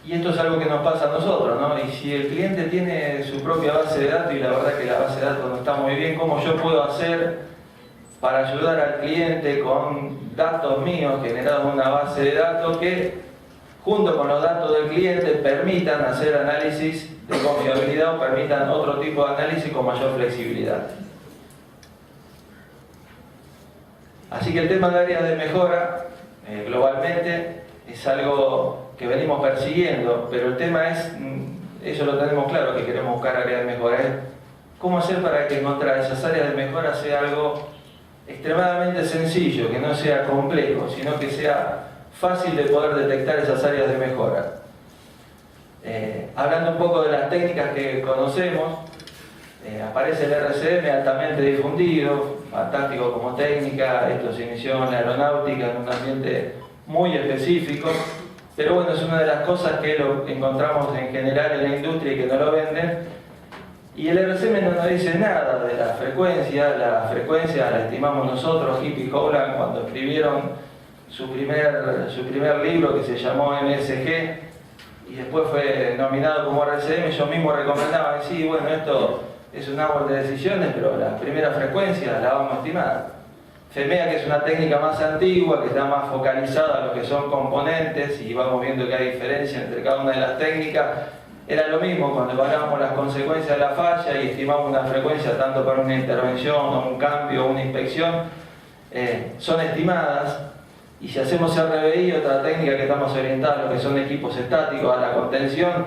Y esto es algo que nos pasa a nosotros, ¿no? Y si el cliente tiene su propia base de datos y la verdad que la base de datos no está muy bien, ¿cómo yo puedo hacer para ayudar al cliente con datos míos generados en una base de datos que, junto con los datos del cliente, permitan hacer análisis de confiabilidad o permitan otro tipo de análisis con mayor flexibilidad? Así que el tema de áreas de mejora globalmente es algo que venimos persiguiendo, pero el tema es, eso lo tenemos claro, que queremos buscar áreas de mejora, es cómo hacer para que encontrar esas áreas de mejora sea algo extremadamente sencillo, que no sea complejo, sino que sea fácil de poder detectar esas áreas de mejora. Hablando un poco de las técnicas que conocemos, aparece el RCM altamente difundido, fantástico como técnica. Esto se inició en la aeronáutica en un ambiente muy específico, pero bueno, es una de las cosas que lo encontramos en general en la industria y que no lo venden. Y el RCM no nos dice nada de la frecuencia la estimamos nosotros. Hipp y Howland, cuando escribieron su primer libro, que se llamó MSG, y después fue nominado como RCM, ellos mismos recomendaban, sí, bueno, esto es un árbol de decisiones, pero las primeras frecuencias las vamos a estimar. FEMEA, que es una técnica más antigua, que está más focalizada a lo que son componentes, y vamos viendo que hay diferencia entre cada una de las técnicas, era lo mismo cuando evaluábamos las consecuencias de la falla y estimamos una frecuencia tanto para una intervención o un cambio o una inspección, son estimadas. Y si hacemos RBI, otra técnica que estamos orientados a lo que son equipos estáticos, a la contención,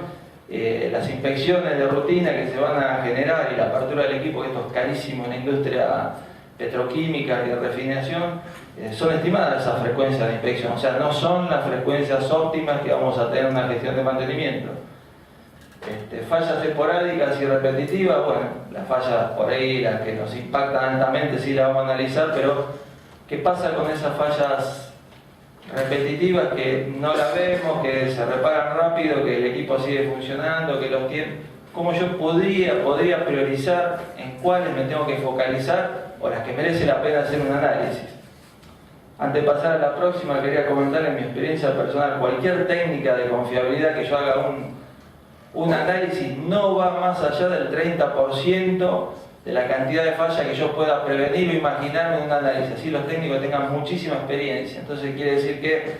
las inspecciones de rutina que se van a generar y la apertura del equipo, que esto es carísimo en la industria petroquímica y de refinación, son estimadas esas frecuencias de inspección, o sea, no son las frecuencias óptimas que vamos a tener en una gestión de mantenimiento. Fallas esporádicas y repetitivas, bueno, las fallas por ahí, las que nos impactan altamente, sí las vamos a analizar, pero ¿qué pasa con esas fallas repetitivas que no las vemos, que se reparan rápido, que el equipo sigue funcionando, que los tiempos? ¿Cómo yo podría priorizar en cuáles me tengo que focalizar o las que merece la pena hacer un análisis? Antes de pasar a la próxima, quería comentar en mi experiencia personal, cualquier técnica de confiabilidad que yo haga un análisis no va más allá del 30% de la cantidad de fallas que yo pueda prevenir o imaginarme en un análisis. Así los técnicos tengan muchísima experiencia. Entonces quiere decir que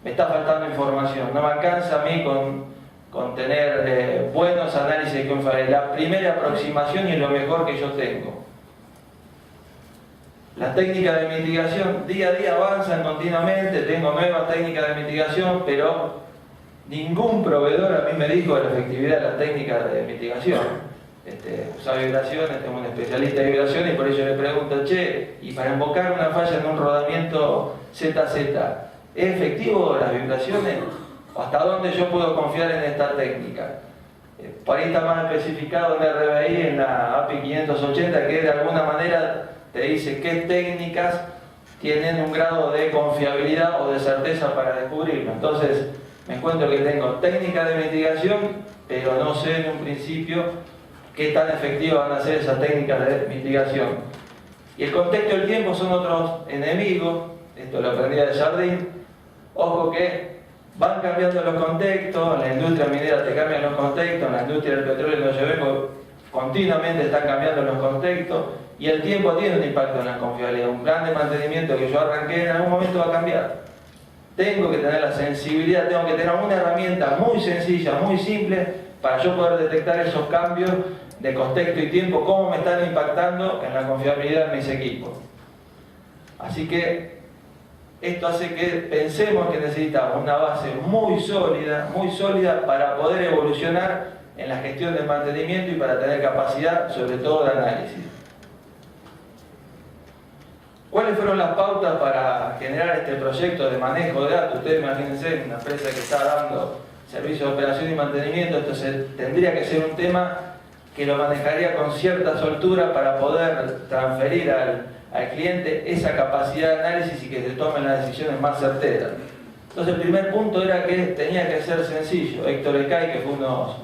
me está faltando información. No me alcanza a mí con tener buenos análisis de confiabilidad. La primera aproximación y lo mejor que yo tengo. Las técnicas de mitigación día a día avanzan continuamente. Tengo nuevas técnicas de mitigación, pero ningún proveedor a mí me dijo de la efectividad de las técnicas de mitigación. Usa vibraciones, tengo un especialista de vibraciones y por ello le pregunto, che, y para invocar una falla en un rodamiento ZZ, ¿es efectivo las vibraciones? ¿Hasta dónde yo puedo confiar en esta técnica? Por ahí está más especificado en RBI, en la API 580, que de alguna manera te dice qué técnicas tienen un grado de confiabilidad o de certeza para descubrirlo. Entonces, me encuentro que tengo técnicas de mitigación, pero no sé en un principio qué tan efectivas van a ser esas técnicas de mitigación. Y el contexto y el tiempo son otros enemigos. Esto lo aprendí de Jardín. Ojo que van cambiando los contextos, en la industria minera te cambian los contextos, en la industria del petróleo donde yo vengo continuamente están cambiando los contextos, y el tiempo tiene un impacto en la confiabilidad. Un plan de mantenimiento que yo arranqué en algún momento va a cambiar. Tengo que tener la sensibilidad, tengo que tener una herramienta muy sencilla, muy simple, para yo poder detectar esos cambios de contexto y tiempo, cómo me están impactando en la confiabilidad de mis equipos. Así que esto hace que pensemos que necesitamos una base muy sólida para poder evolucionar en la gestión del mantenimiento y para tener capacidad, sobre todo, de análisis. ¿Cuáles fueron las pautas para generar este proyecto de manejo de datos? Ustedes imagínense, una empresa que está dando servicios de operación y mantenimiento, esto tendría que ser un tema que lo manejaría con cierta soltura para poder transferir al cliente esa capacidad de análisis y que se tomen las decisiones más certeras. Entonces el primer punto era que tenía que ser sencillo. Héctor Ecay, que fue uno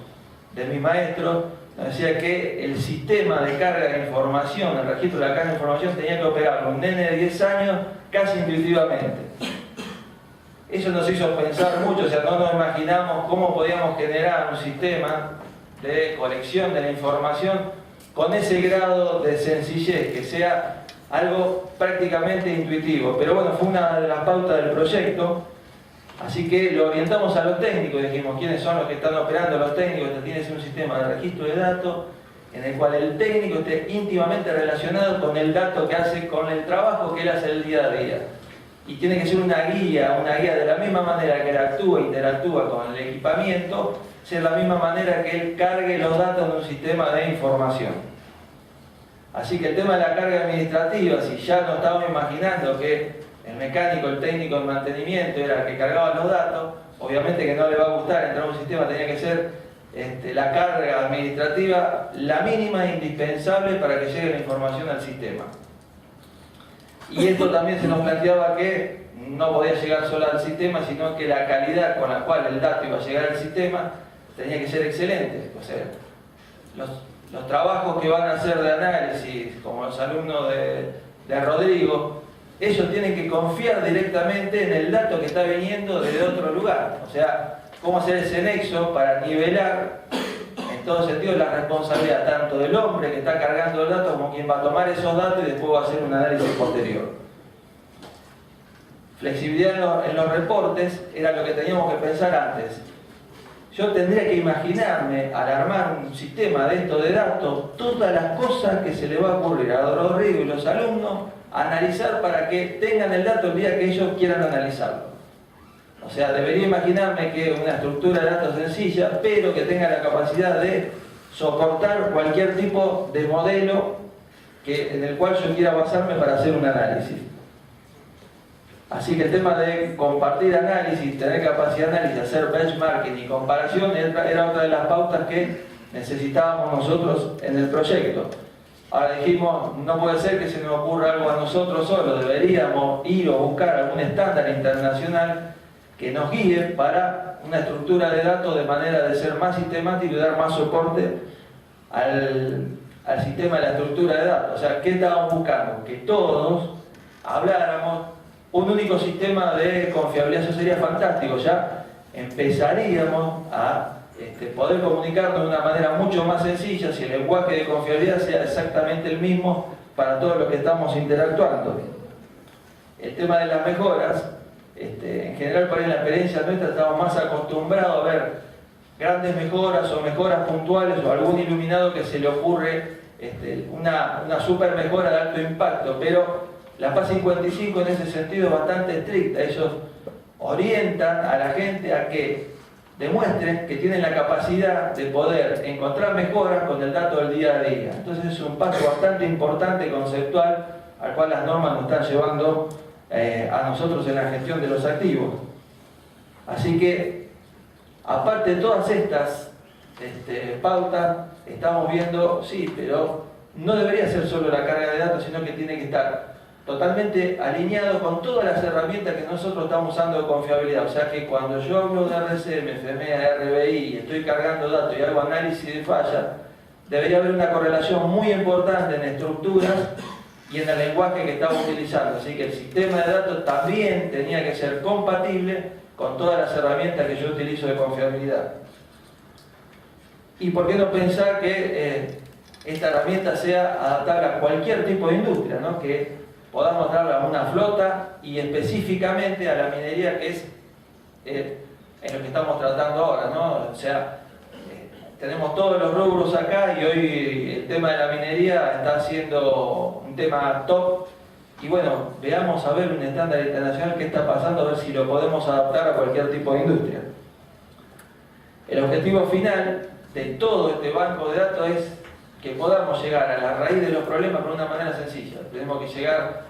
de mis maestros, nos decía que el sistema de carga de información, el registro de la carga de información, tenía que operar un nene de 10 años casi intuitivamente. Eso nos hizo pensar mucho, o sea, no nos imaginamos cómo podíamos generar un sistema de colección de la información con ese grado de sencillez, que sea algo prácticamente intuitivo. Pero bueno, fue una de las pautas del proyecto, así que lo orientamos a los técnicos, dijimos, ¿quiénes son los que están operando? Los técnicos. Este tiene que ser un sistema de registro de datos en el cual el técnico esté íntimamente relacionado con el dato que hace, con el trabajo que él hace el día a día. Y tiene que ser una guía de la misma manera que él actúa e interactúa con el equipamiento, sea la misma manera que él cargue los datos de un sistema de información. Así que el tema de la carga administrativa, si ya nos estábamos imaginando que el mecánico, el técnico de mantenimiento era el que cargaba los datos, obviamente que no le va a gustar entrar a un sistema, tenía que ser la carga administrativa la mínima e indispensable para que llegue la información al sistema. Y esto también se nos planteaba que no podía llegar solo al sistema, sino que la calidad con la cual el dato iba a llegar al sistema tenía que ser excelente. O sea, los trabajos que van a hacer de análisis, como los alumnos de Rodrigo, ellos tienen que confiar directamente en el dato que está viniendo desde otro lugar. O sea, cómo hacer ese nexo para nivelar en todo sentido la responsabilidad tanto del hombre que está cargando el dato como quien va a tomar esos datos y después va a hacer un análisis posterior. Flexibilidad en los reportes era lo que teníamos que pensar antes. Yo tendría que imaginarme, al armar un sistema de esto de datos, todas las cosas que se le va a ocurrir a Rodrigo y los alumnos analizar para que tengan el dato el día que ellos quieran analizarlo. O sea, debería imaginarme que una estructura de datos sencilla, pero que tenga la capacidad de soportar cualquier tipo de modelo en el cual yo quiera basarme para hacer un análisis. Así que el tema de compartir análisis, tener capacidad de análisis, hacer benchmarking y comparación era otra de las pautas que necesitábamos nosotros en el proyecto. Ahora dijimos, no puede ser que se nos ocurra algo a nosotros solo, deberíamos ir o buscar algún estándar internacional que nos guíe para una estructura de datos de manera de ser más sistemático y dar más soporte al sistema de la estructura de datos. O sea, ¿qué estábamos buscando? Que todos habláramos un único sistema de confiabilidad. Eso sería fantástico, ya empezaríamos a poder comunicarnos de una manera mucho más sencilla si el lenguaje de confiabilidad sea exactamente el mismo para todos los que estamos interactuando. El tema de las mejoras, en general por ahí en la experiencia nuestra estamos más acostumbrados a ver grandes mejoras o mejoras puntuales o algún iluminado que se le ocurre una super mejora de alto impacto, pero la PA 55 en ese sentido es bastante estricta. Ellos orientan a la gente a que demuestren que tienen la capacidad de poder encontrar mejoras con el dato del día a día. Entonces es un paso bastante importante conceptual al cual las normas nos están llevando a nosotros en la gestión de los activos. Así que, aparte de todas estas pautas, estamos viendo, sí, pero no debería ser solo la carga de datos, sino que tiene que estar totalmente alineado con todas las herramientas que nosotros estamos usando de confiabilidad. O sea que cuando yo hablo de RCM, FMEA, RBI, y estoy cargando datos y hago análisis de falla, debería haber una correlación muy importante en estructuras y en el lenguaje que estamos utilizando. Así que el sistema de datos también tenía que ser compatible con todas las herramientas que yo utilizo de confiabilidad. ¿Y por qué no pensar que esta herramienta sea adaptable a cualquier tipo de industria, ¿no? Que podamos darle a una flota y específicamente a la minería, que es en lo que estamos tratando ahora, ¿no? O sea, tenemos todos los rubros acá y hoy el tema de la minería está siendo un tema top. Y bueno, veamos a ver un estándar internacional que está pasando, a ver si lo podemos adaptar a cualquier tipo de industria. El objetivo final de todo este banco de datos es que podamos llegar a la raíz de los problemas de una manera sencilla. Tenemos que llegar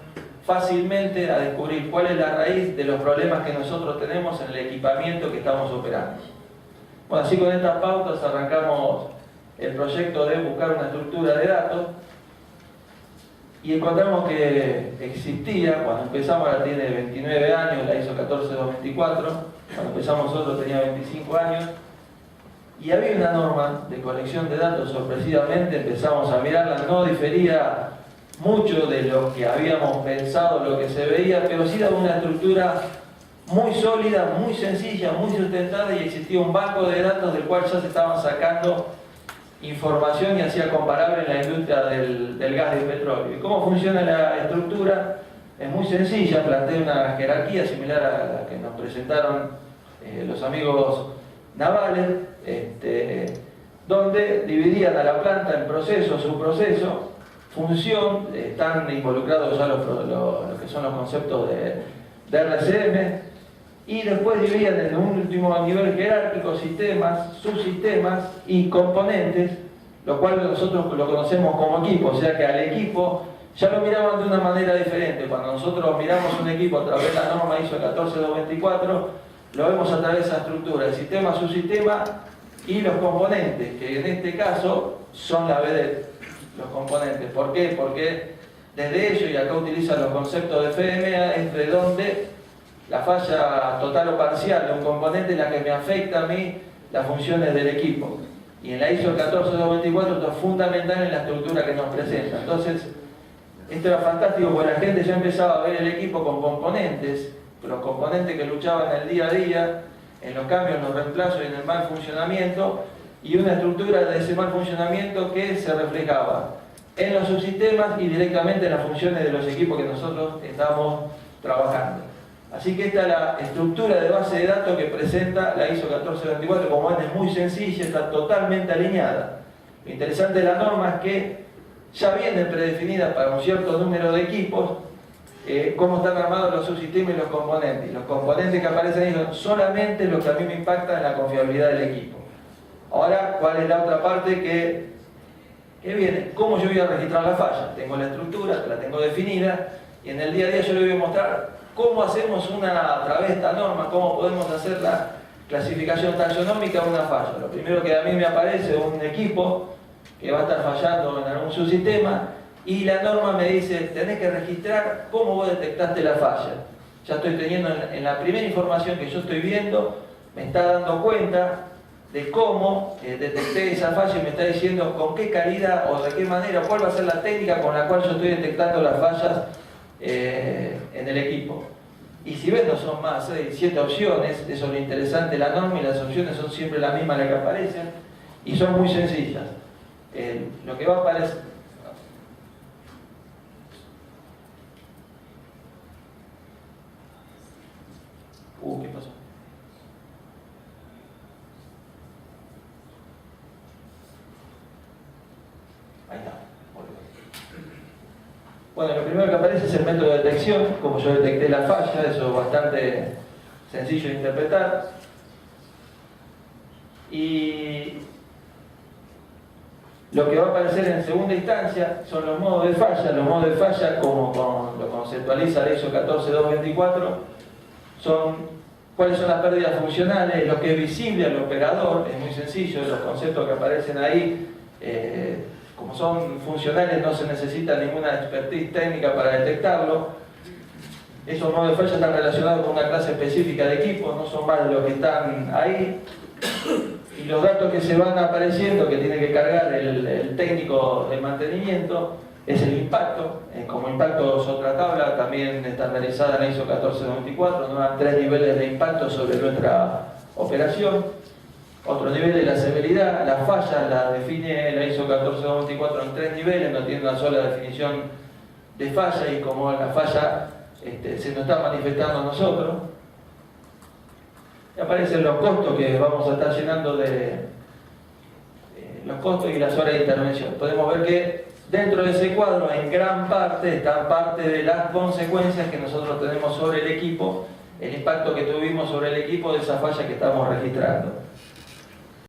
fácilmente a descubrir cuál es la raíz de los problemas que nosotros tenemos en el equipamiento que estamos operando. Bueno, así con estas pautas arrancamos el proyecto de buscar una estructura de datos y encontramos que existía, cuando empezamos, ahora tiene 29 años, la ISO 14224, cuando empezamos nosotros tenía 25 años, y había una norma de colección de datos. Sorpresivamente empezamos a mirarla, no difería mucho de lo que habíamos pensado, lo que se veía, pero sí daba una estructura muy sólida, muy sencilla, muy sustentada, y existía un banco de datos del cual ya se estaban sacando información y hacía comparable en la industria del gas y del petróleo. ¿Y cómo funciona la estructura? Es muy sencilla, plantea una jerarquía similar a la que nos presentaron los amigos navales, donde dividían a la planta en proceso, subproceso, función, están involucrados ya los que son los conceptos de RCM, y después dividían en un último nivel jerárquico sistemas, subsistemas y componentes, lo cual nosotros lo conocemos como equipo, o sea que al equipo ya lo miraban de una manera diferente. Cuando nosotros miramos un equipo a través de la norma ISO 14224, lo vemos a través de esa estructura, el sistema, subsistema y los componentes, que en este caso son la vedette, los componentes. ¿Por qué? Porque desde ello, y acá utilizan los conceptos de FMEA, es de donde la falla total o parcial de un componente es la que me afecta a mí las funciones del equipo. Y en la ISO 14224 esto es fundamental en la estructura que nos presenta. Entonces, esto era fantástico porque la gente ya empezaba a ver el equipo con componentes, los componentes que luchaban en el día a día, en los cambios, en los reemplazos y en el mal funcionamiento, y una estructura de ese mal funcionamiento que se reflejaba en los subsistemas y directamente en las funciones de los equipos que nosotros estamos trabajando. Así que esta es la estructura de base de datos que presenta la ISO 14224, como ven, es muy sencilla, está totalmente alineada. Lo interesante de la norma es que ya viene predefinida para un cierto número de equipos cómo están armados los subsistemas y los componentes. Y los componentes que aparecen ahí son solamente los que a mí me impactan en la confiabilidad del equipo. Ahora, ¿cuál es la otra parte que viene? ¿Cómo yo voy a registrar la falla? Tengo la estructura, la tengo definida, y en el día a día yo le voy a mostrar cómo hacemos a través de esta norma, cómo podemos hacer la clasificación taxonómica de una falla. Lo primero que a mí me aparece es un equipo que va a estar fallando en algún subsistema, y la norma me dice, tenés que registrar cómo vos detectaste la falla. Ya estoy teniendo en la primera información que yo estoy viendo, me está dando cuenta de cómo detecté esa falla y me está diciendo con qué calidad o de qué manera, cuál va a ser la técnica con la cual yo estoy detectando las fallas en el equipo. Y si ven, no son más 6, 7 opciones, eso es lo interesante de la norma, y las opciones son siempre las mismas las que aparecen, y son muy sencillas. Lo que va a aparecer... ¿Qué pasó? Ahí está. Bueno, lo primero que aparece es el método de detección, como yo detecté la falla, eso es bastante sencillo de interpretar. Y lo que va a aparecer en segunda instancia son los modos de falla. Los modos de falla, como lo conceptualiza la ISO 14224, son cuáles son las pérdidas funcionales, lo que es visible al operador, es muy sencillo, los conceptos que aparecen ahí, como son funcionales, no se necesita ninguna expertise técnica para detectarlo. Esos modos de falla están relacionados con una clase específica de equipos, no son más de los que están ahí. Y los datos que se van apareciendo, que tiene que cargar el técnico de mantenimiento, es el impacto. Como impacto es otra tabla, también estandarizada en la ISO 14224, nos dan 3 niveles de impacto sobre nuestra operación. Otro nivel es la severidad, la falla la define la ISO 14224 en 3 niveles, no tiene una sola definición de falla, y como la falla se nos está manifestando a nosotros, y aparecen los costos que vamos a estar llenando de los costos y las horas de intervención. Podemos ver que dentro de ese cuadro, en gran parte, están parte de las consecuencias que nosotros tenemos sobre el equipo, el impacto que tuvimos sobre el equipo de esa falla que estamos registrando.